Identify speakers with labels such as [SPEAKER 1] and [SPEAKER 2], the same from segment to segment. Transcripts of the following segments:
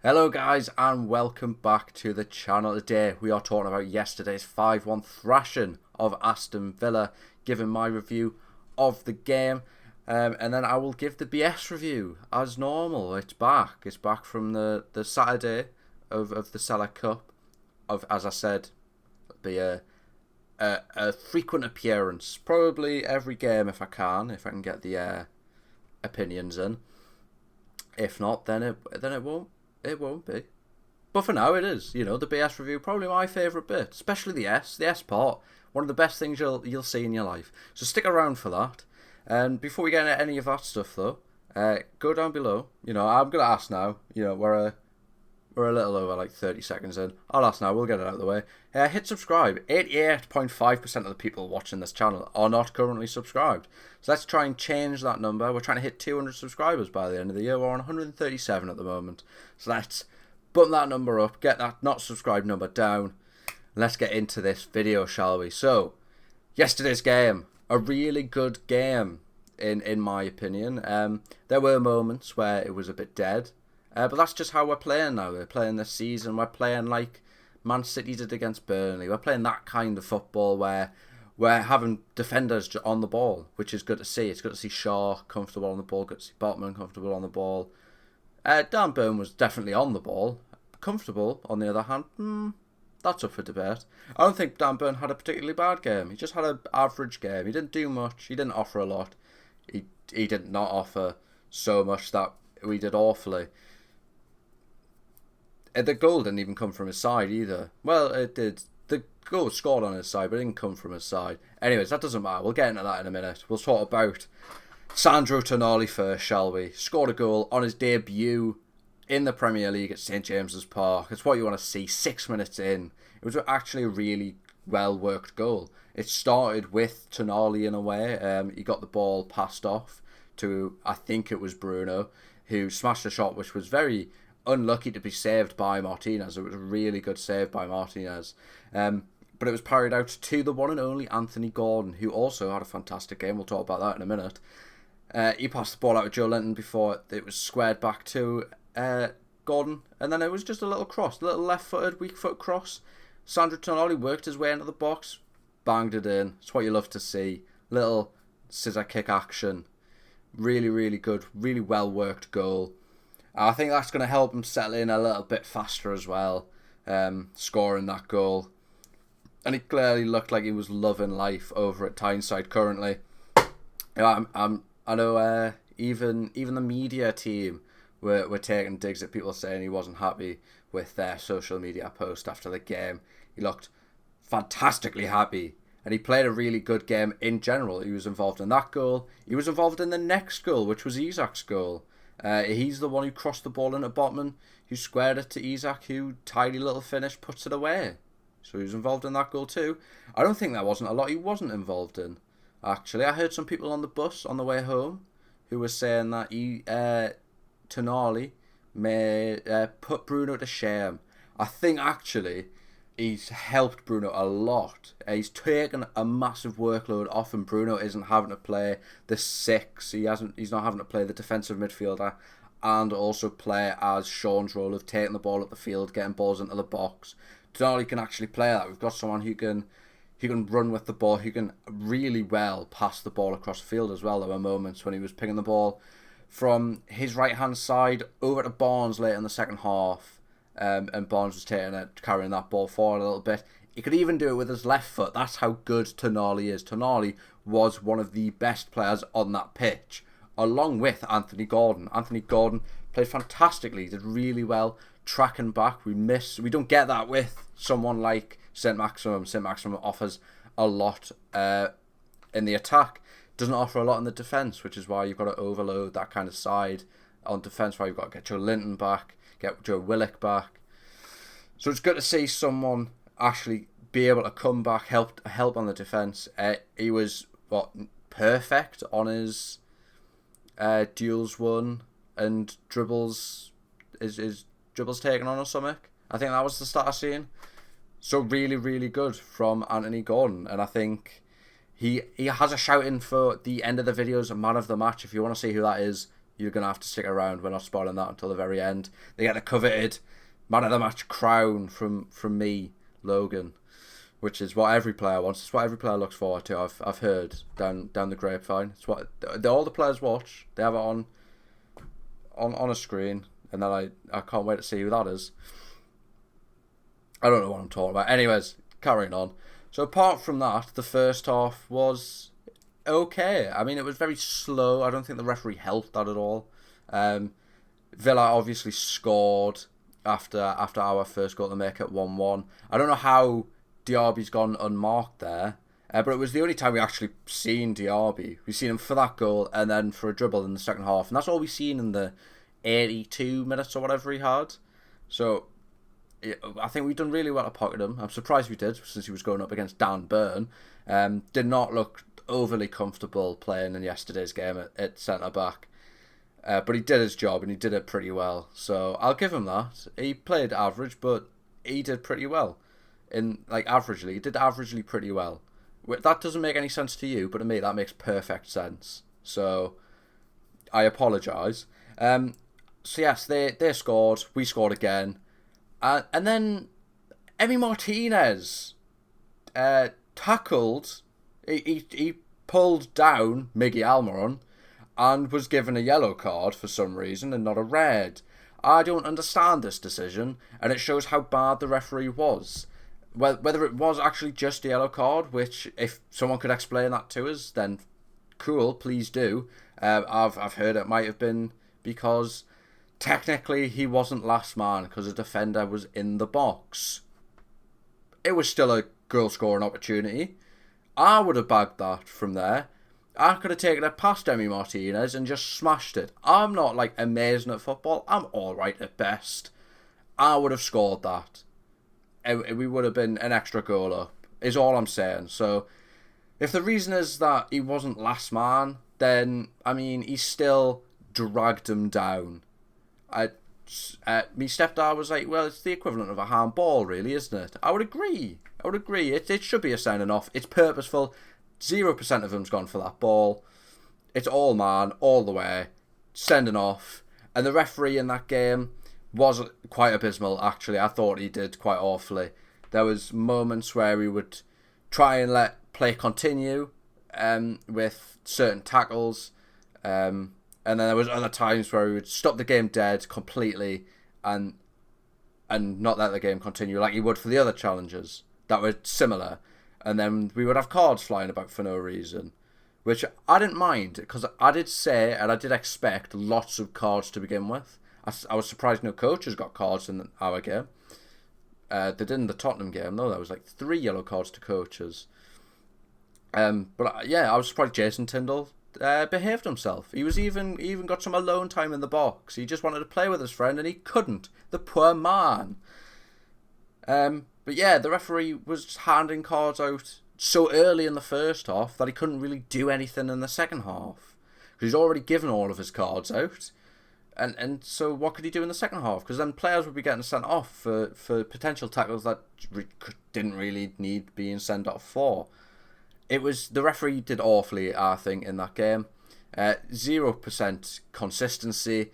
[SPEAKER 1] Hello guys and welcome back to the channel. Today we are talking about yesterday's 5-1 thrashing of Aston Villa, giving my review of the game, and then I will give the BS review as normal. It's back from the Saturday of the Salah Cup, as I said, be a frequent appearance, probably every game if I can get the opinions in. If not, then it won't. It won't be. But for now it is. You know, the BS review, probably my favourite bit. Especially the S part. One of the best things you'll see in your life. So stick around for that. And before we get into any of that stuff though, go down below. You know, I'm gonna ask now. You know, we're a little over like 30 seconds in. I'll ask now, we'll get it out of the way. Hit subscribe. 88.5% of the people watching this channel are not currently subscribed. So let's try and change that number. We're trying to hit 200 subscribers by the end of the year. We're on 137 at the moment. So let's bump that number up, get that not subscribed number down. Let's get into this video, shall we? So, yesterday's game. A really good game, in my opinion. There were moments where it was a bit dead. But that's just how we're playing now. We're playing this season. We're playing like Man City did against Burnley. We're playing that kind of football where we're having defenders on the ball, which is good to see. It's good to see Shaw comfortable on the ball. Good to see Botman comfortable on the ball. Dan Burn was definitely on the ball. Comfortable, on the other hand, that's up for debate. I don't think Dan Burn had a particularly bad game. He just had an average game. He didn't do much. He didn't offer a lot. He did not offer so much that we did awfully. The goal didn't even come from his side either. Well, it did. The goal was scored on his side, but it didn't come from his side. Anyways, that doesn't matter. We'll get into that in a minute. We'll talk about Sandro Tonali first, shall we? Scored a goal on his debut in the Premier League at St James's Park. It's what you want to see. 6 minutes in. It was actually a really well-worked goal. It started with Tonali in a way. He got the ball passed off to, I think it was Bruno, who smashed a shot which was very unlucky to be saved by Martinez. It was a really good save by Martinez. But it was parried out to the one and only Anthony Gordon, who also had a fantastic game. We'll talk about that in a minute. He passed the ball out to Joe Linton before it was squared back to Gordon. And then it was just a little cross, a little left-footed, weak-foot cross. Sandro Tonali worked his way into the box, banged it in. It's what you love to see. Little scissor kick action. Really, really good, really well-worked goal. I think that's going to help him settle in a little bit faster as well, scoring that goal. And it clearly looked like he was loving life over at Tyneside currently. I know even the media team were taking digs at people saying he wasn't happy with their social media post after the game. He looked fantastically happy. And he played a really good game in general. He was involved in that goal. He was involved in the next goal, which was Isak's goal. He's the one who crossed the ball into Botman, who squared it to Isak, who, tidy little finish, puts it away. So he was involved in that goal too. I don't think there wasn't a lot he wasn't involved in, actually. I heard some people on the bus on the way home who were saying that Tonali may put Bruno to shame. I think, actually, he's helped Bruno a lot. He's taken a massive workload off him. Bruno isn't having to play the 6. He's not having to play the defensive midfielder and also play as Sean's role of taking the ball up the field, getting balls into the box. Tonali can actually play that. We've got someone who can run with the ball, who can really well pass the ball across the field as well. There were moments when he was picking the ball from his right-hand side over to Barnes late in the second half. And Barnes was carrying that ball forward a little bit. He could even do it with his left foot. That's how good Tonali is. Tonali was one of the best players on that pitch, along with Anthony Gordon. Anthony Gordon played fantastically, did really well, tracking back. We don't get that with someone like St Maximum. St Maximum offers a lot in the attack, doesn't offer a lot in the defence, which is why you've got to overload that kind of side on defence, why you've got to get Joe Linton back, get Joe Willock back. So it's good to see someone actually be able to come back, help on the defence. He was perfect on his duels won and dribbles, his dribbles taken on or something. I think that was the start of seeing. So really, really good from Anthony Gordon, and I think he has a shout in for the end of the videos, a man of the match. If you want to see who that is, you're going to have to stick around. We're not spoiling that until the very end. They get the coveted man of the match crown from me, Logan, which is what every player wants. It's what every player looks forward to. I've heard down the grapevine. It's what all the players watch. They have it on a screen, and then I can't wait to see who that is. I don't know what I'm talking about. Anyways, carrying on. So apart from that, the first half was okay. I mean, it was very slow. I don't think the referee helped that at all. Villa obviously scored after our first goal to make it 1-1. I don't know how Diaby's gone unmarked there, but it was the only time we actually seen Diaby. We've seen him for that goal and then for a dribble in the second half, and that's all we've seen in the 82 minutes or whatever he had. So I think we've done really well to pocket him. I'm surprised we did, since he was going up against Dan Burn. Did not look overly comfortable playing in yesterday's game at centre-back. But he did his job, and he did it pretty well. So I'll give him that. He played average, but he did pretty well. Averagely. He did averagely pretty well. That doesn't make any sense to you, but to me that makes perfect sense. So I apologise. So yes, they scored. We scored again. And then Emi Martinez tackled. He pulled down Miggy Almiron and was given a yellow card for some reason and not a red. I don't understand this decision, and it shows how bad the referee was. Whether it was actually just a yellow card, which if someone could explain that to us, then cool, please do. I've heard it might have been because technically he wasn't last man because a defender was in the box. It was still a goal scoring opportunity. I would have bagged that from there. I could have taken it past Emi Martinez and just smashed it. I'm not amazing at football. I'm alright at best. I would have scored that. We would have been an extra goal up, is all I'm saying. So if the reason is that he wasn't last man, then, I mean, he still dragged him down. Me stepdad was like, well, it's the equivalent of a handball, really, isn't it? I would agree. It should be a sending off. It's purposeful. 0% of him's gone for that ball. It's all man, all the way. Sending off. And the referee in that game was quite abysmal, actually. I thought he did quite awfully. There was moments where we would try and let play continue with certain tackles. And then there was other times where we would stop the game dead completely and not let the game continue like he would for the other challenges that were similar. And then we would have cards flying about for no reason, which I didn't mind because I did say and I did expect lots of cards to begin with. I was surprised no coaches got cards in our game. They did in the Tottenham game, though. There was 3 yellow cards to coaches. But yeah, I was surprised Jason Tyndall behaved himself. He was even got some alone time in the box. He just wanted to play with his friend and he couldn't. The poor man. But yeah, the referee was handing cards out so early in the first half that he couldn't really do anything in the second half. Because he's already given all of his cards out. And so what could he do in the second half? Because then players would be getting sent off for potential tackles that didn't really need being sent off for. The referee did awfully, I think, in that game. 0% consistency,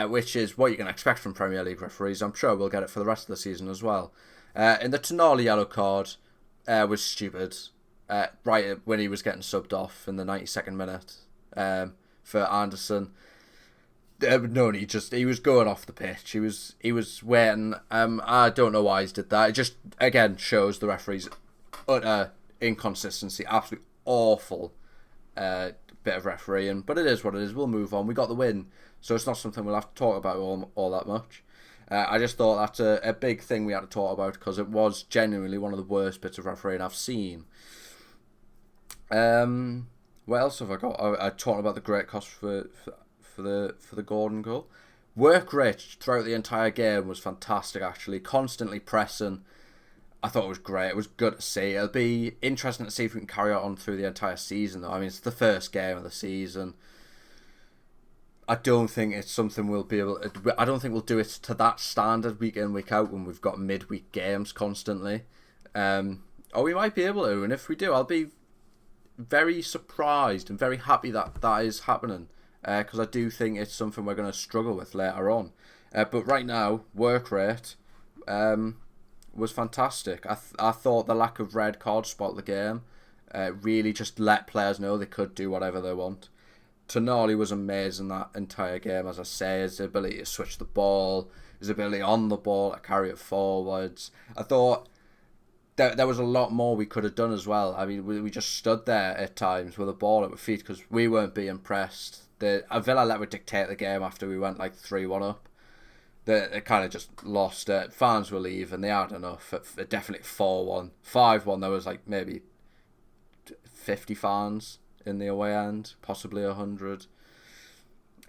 [SPEAKER 1] which is what you can expect from Premier League referees. I'm sure we'll get it for the rest of the season as well. And the Tonali yellow card was stupid. Right when he was getting subbed off in the 92nd minute for Anderson. No need, he was going off the pitch. He was waiting. I don't know why he did that. It just again shows the referee's utter inconsistency. Absolutely awful bit of refereeing, but it is what it is. We'll move on. We got the win, so it's not something we'll have to talk about all that much. I just thought that's a big thing we had to talk about because it was genuinely one of the worst bits of refereeing I've seen. What else have I got? I talked about the great cost for the Gordon goal. Work rate throughout the entire game was fantastic, actually. Constantly pressing. I thought it was great. It was good to see. It'll be interesting to see if we can carry it on through the entire season, though. I mean, it's the first game of the season. I don't think it's something we'll be able to... I don't think we'll do it to that standard week in, week out when we've got midweek games constantly. Or we might be able to, and if we do, I'll be very surprised and very happy that is happening. because I do think it's something we're going to struggle with later on. But right now, work rate was fantastic. I thought the lack of red cards spoiled the game. Really just let players know they could do whatever they want. Tonali was amazing that entire game, as I say. His ability to switch the ball, his ability on the ball to carry it forwards. I thought there was a lot more we could have done as well. I mean, we just stood there at times with the ball at our feet because we weren't being pressed. Villa let me dictate the game after we went like 3-1 up. They kind of just lost it. Fans were leaving. They had enough. Definitely 4-1. 5-1, there was like maybe 50 fans in the away end, possibly 100.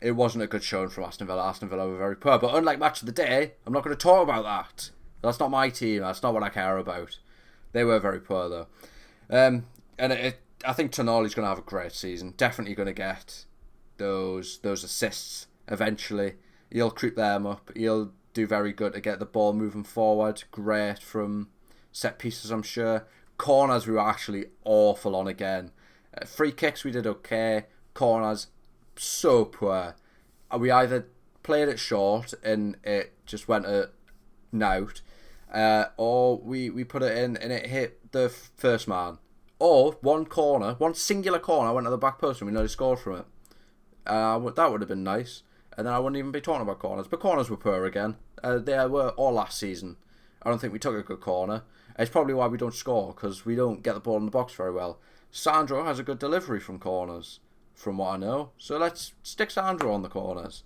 [SPEAKER 1] It wasn't a good showing from Aston Villa. Aston Villa were very poor. But unlike Match of the Day, I'm not going to talk about that. That's not my team. That's not what I care about. They were very poor though. I think Tonali's going to have a great season. Definitely going to get those assists eventually. He'll creep them up. He'll do very good to get the ball moving forward. Great from set pieces, I'm sure. Corners we were actually awful on again. Free kicks we did okay. Corners so poor. We either played it short and it just went out, or we put it in and it hit the first man. Or one singular corner went to the back post and we nearly scored from it. That would have been nice. And then I wouldn't even be talking about corners. But corners were poor again. They were all last season. I don't think we took a good corner. It's probably why we don't score, because we don't get the ball in the box very well. Sandro has a good delivery from corners, from what I know. So let's stick Sandro on the corners.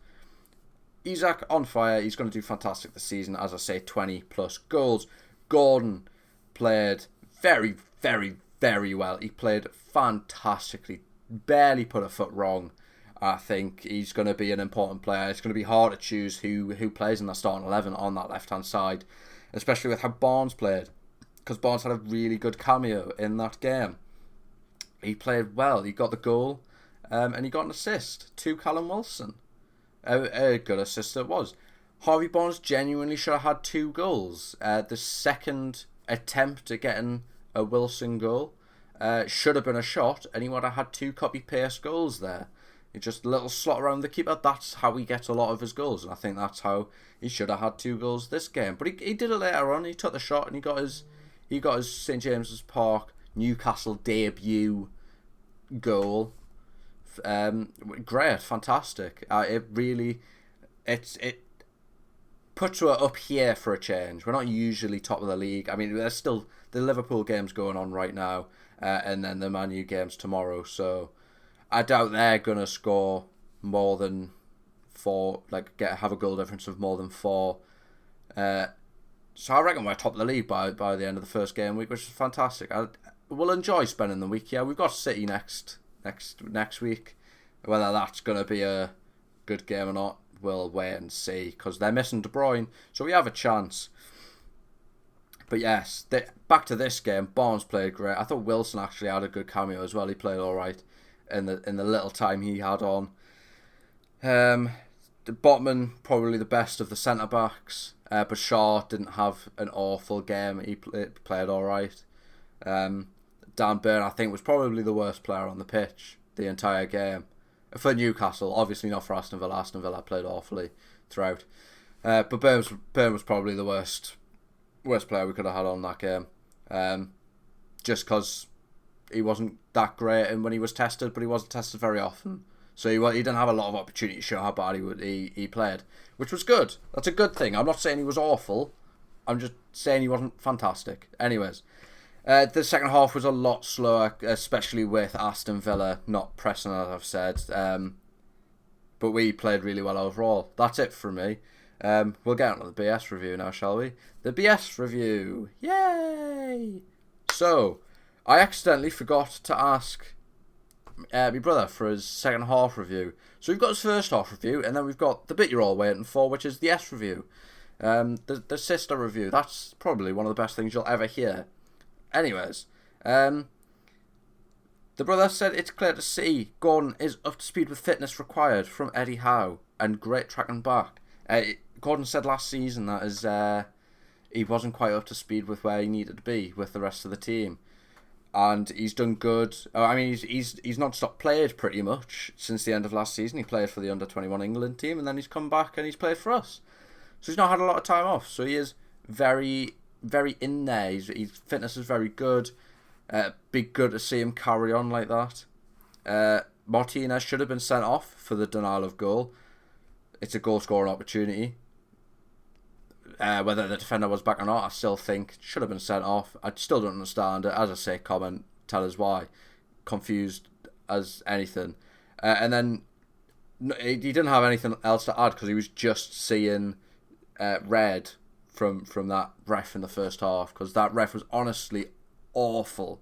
[SPEAKER 1] Isak on fire. He's going to do fantastic this season. As I say, 20 plus goals. Gordon played very, very, very well. He played fantastically. Barely put a foot wrong. I think he's going to be an important player. It's going to be hard to choose who plays in the starting 11 on that left-hand side, especially with how Barnes played, because Barnes had a really good cameo in that game. He played well. He got the goal, and he got an assist to Callum Wilson. A good assist it was. Harvey Barnes genuinely should have had 2 goals. The second attempt at getting a Wilson goal should have been a shot, and he would have had 2 copy-paste goals there. Just a little slot around the keeper. That's how he gets a lot of his goals, and I think that's how he should have had 2 goals this game. But he did it later on. He took the shot and he got his St James's Park Newcastle debut goal. Great, fantastic. It puts her up here for a change. We're not usually top of the league. I mean, there's still the Liverpool games going on right now, and then the Man U games tomorrow. So I doubt they're going to score more than 4, have a goal difference of more than 4. So I reckon we're top of the league by the end of the first game week, which is fantastic. We'll enjoy spending the week. Yeah, we've got City next week. Whether that's going to be a good game or not, we'll wait and see, because they're missing De Bruyne, so we have a chance. But yes, back to this game. Barnes played great. I thought Wilson actually had a good cameo as well. He played all right in the little time he had on. The Botman, probably the best of the centre backs. But Shaw didn't have an awful game. He played all right. Dan Burn, I think, was probably the worst player on the pitch the entire game for Newcastle. Obviously not for Aston Villa. Aston Villa played awfully throughout. But Burn was probably the worst player we could have had on that game. Just because he wasn't that great and when he was tested, but he wasn't tested very often. So he didn't have a lot of opportunity to show how bad he played, which was good. That's a good thing. I'm not saying he was awful. I'm just saying he wasn't fantastic. Anyways, the second half was a lot slower, especially with Aston Villa not pressing, as I've said. But we played really well overall. That's it from me. We'll get on to the BS review now, shall we? The BS review. Yay! So, I accidentally forgot to ask my brother for his second half review. So we've got his first half review, and then we've got the bit you're all waiting for, which is the S review. The sister review. That's probably one of the best things you'll ever hear. Anyways, the brother said it's clear to see Gordon is up to speed with fitness required from Eddie Howe and great tracking back. Gordon said last season that he wasn't quite up to speed with where he needed to be with the rest of the team. and he's done good. I mean, he's not stopped played pretty much since the end of last season. He played for the under-21 England team, and then he's come back and he's played for us. So he's not had a lot of time off. So he is very, very in there. His fitness is very good. Be good to see him carry on like that. Martinez should have been sent off for the denial of goal. It's a goal scoring opportunity. Whether the defender was back or not, I still think should have been sent off. I still don't understand it. As I say, comment, tell us why. Confused as anything. And then he didn't have anything else to add because he was just seeing red from that ref in the first half, because that ref was honestly awful.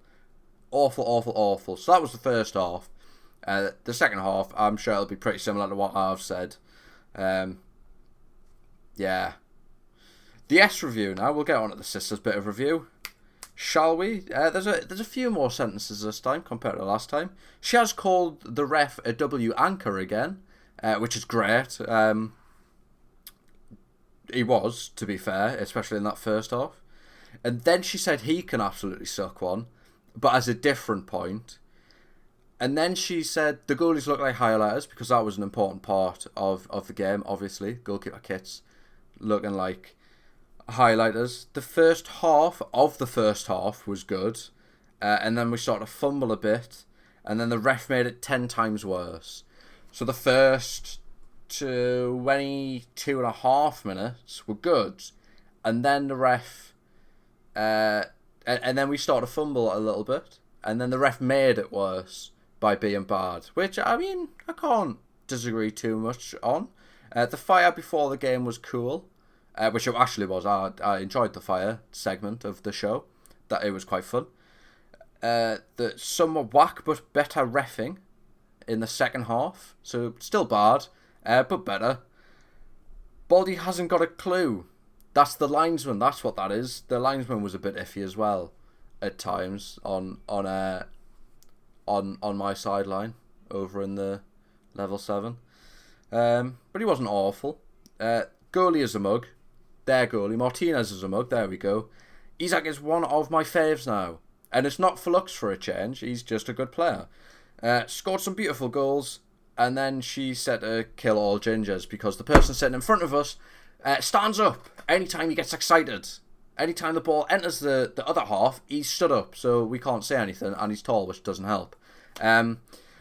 [SPEAKER 1] Awful. So that was the first half. The second half, I'm sure it'll be pretty similar to what I've said. Yeah. The S review now. We'll get on to the sisters bit of review, shall we? There's a few more sentences this time compared to last time. She has called the ref a W anchor again, which is great. He was, to be fair, especially in that first half. And then she said he can absolutely suck one, but as a different point. And then she said the goalies look like highlighters, because that was an important part of the game, obviously. Goalkeeper kits looking like highlighters. The first half of the first half was good, and then we started to fumble a bit, and then the ref made it 10 times worse. So the first 22.5 minutes were good, and then the ref, and then we started to fumble a little bit, and then the ref made it worse by being bad, which, I mean, I can't disagree too much on. The fire before the game was cool. Which it actually was. I enjoyed the fire segment of the show. That it was quite fun. The somewhat whack but better reffing in the second half. So still bad, but better. Baldy hasn't got a clue. That's the linesman. That's what that is. The linesman was a bit iffy as well at times on my sideline over in the level 7. But he wasn't awful. Goalie is a mug. Their goalie, Martinez is a mug, there we go. Isak is one of my faves now. And it's not for looks for a change, he's just a good player. Scored some beautiful goals, and then she said to kill all gingers, because the person sitting in front of us stands up anytime he gets excited. Anytime the ball enters the other half, he's stood up, so we can't say anything, and he's tall, which doesn't help.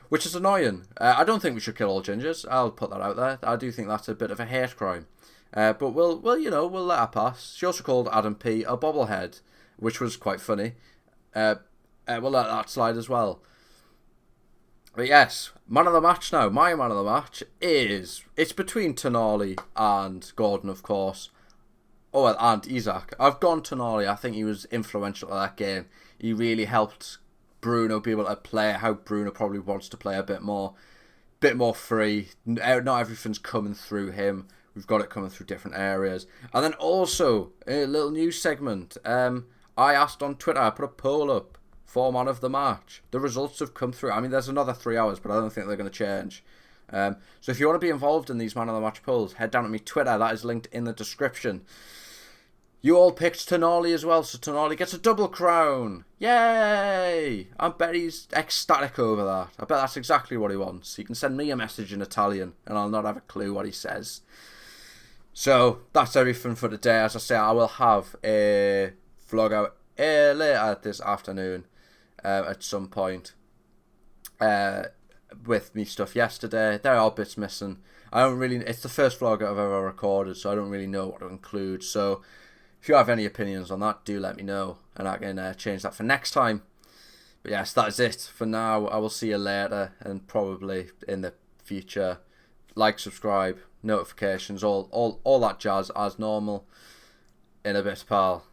[SPEAKER 1] Which is annoying. I don't think we should kill all gingers, I'll put that out there. I do think that's a bit of a hate crime. But we'll let her pass. She also called Adam P a bobblehead, which was quite funny. We'll let that slide as well. But yes, man of the match now. My man of the match it's between Tonali and Gordon, of course. Oh, well, and Isak. I've gone Tonali. I think he was influential in that game. He really helped Bruno be able to play how Bruno probably wants to play, a bit more free. Not everything's coming through him. We've got it coming through different areas. And then also, a little news segment. I asked on Twitter, I put a poll up for man of the match. The results have come through. I mean, there's another 3 hours, but I don't think they're going to change. So if you want to be involved in these man of the match polls, head down to my Twitter. That is linked in the description. You all picked Tonali as well, so Tonali gets a double crown. Yay! I bet he's ecstatic over that. I bet that's exactly what he wants. He can send me a message in Italian, and I'll not have a clue what he says. So, that's everything for today. As I say, I will have a vlog out later this afternoon at some point with me stuff yesterday. There are bits missing. It's the first vlog I've ever recorded, so I don't really know what to include. So, if you have any opinions on that, do let me know, and I can change that for next time. But yes, that is it for now. I will see you later, and probably in the future. Like, subscribe, notifications, all that jazz as normal. In a bit, pal.